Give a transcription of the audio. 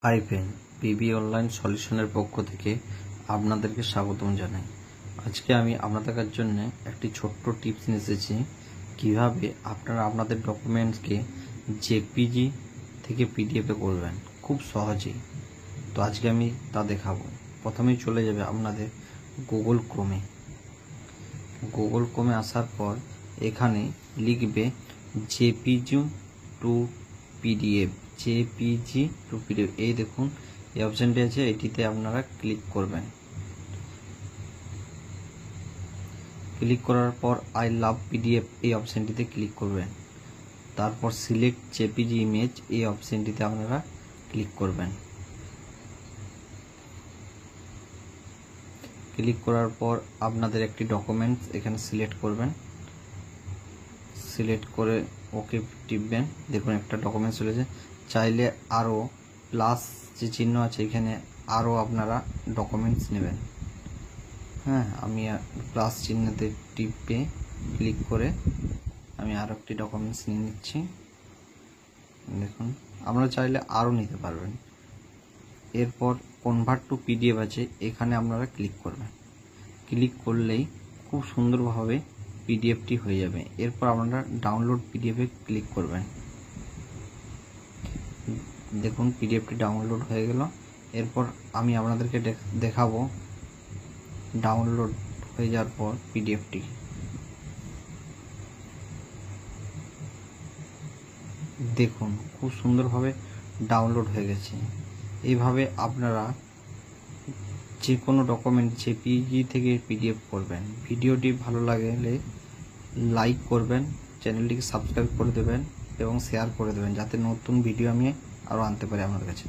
Hi friend, PB online সলিউশনের পক্ষ থেকে আপনাদেরকে স্বাগতম জানাই। আজকে আমি আপনাদের জন্য একটি ছোট্ট টিপস নিয়ে এসেছি কীভাবে আপনারা আপনাদের ডকুমেন্টসকে জেপিজি থেকে পিডিএফে করবেন খুব সহজেই। তো আজকে আমি তা দেখাবো। প্রথমেই চলে যাবে আপনাদের গুগল ক্রোমে আসার পর এখানে লিখবে জেপিজি টু পিডিএফ। এই দেখুন এই অপশানটি আছে, এটিতে আপনারা ক্লিক করবেন। ক্লিক করার পর আই লাভ পিডিএফ এই অপশানটিতে ক্লিক করবেন। তারপর সিলেক্ট জেপিজি ইমেজ এই অপশানটিতে আপনারা ক্লিক করবেন। ক্লিক করার পর আপনাদের একটি ডকুমেন্টস এখানে সিলেক্ট করবেন। সিলেক্ট করে ওকে টিপবেন। দেখুন একটা ডকুমেন্টস চলেছে। চাইলে আরও প্লাস যে চিহ্ন আছে এখানে আরও আপনারা ডকুমেন্টস নেবেন। হ্যাঁ, আমি প্লাস চিহ্নতে টিপে ক্লিক করে আমি আরও একটি ডকুমেন্টস নিয়ে নিচ্ছি। দেখুন আপনারা চাইলে আরও নিতে পারবেন। এরপর কনভার্ট টু পিডিএফ আছে, এখানে আপনারা ক্লিক করবেন। ক্লিক করলেই খুব সুন্দরভাবে পিডিএফটি হয়ে যাবে। এরপর আপনারা ডাউনলোড পিডিএফে ক্লিক করবেন। দেখুন পিডিএফটি ডাউনলোড হয়ে গেল। এরপর আমি আপনাদেরকে দেখাবো ডাউনলোড হয়ে যাওয়ার পর পিডিএফটি। দেখুন খুব সুন্দরভাবে ডাউনলোড হয়ে গেছে। এইভাবে আপনারা যে কোনো ডকুমেন্ট জেপিজি থেকে পিডিএফ করবেন। ভিডিওটি ভালো লাগলে লাইক করবেন, চ্যানেলটিকে সাবস্ক্রাইব করে দেবেন এবং শেয়ার করে দেবেন, যাতে নতুন ভিডিও আমি আরও আনতে পারি আপনার কাছে।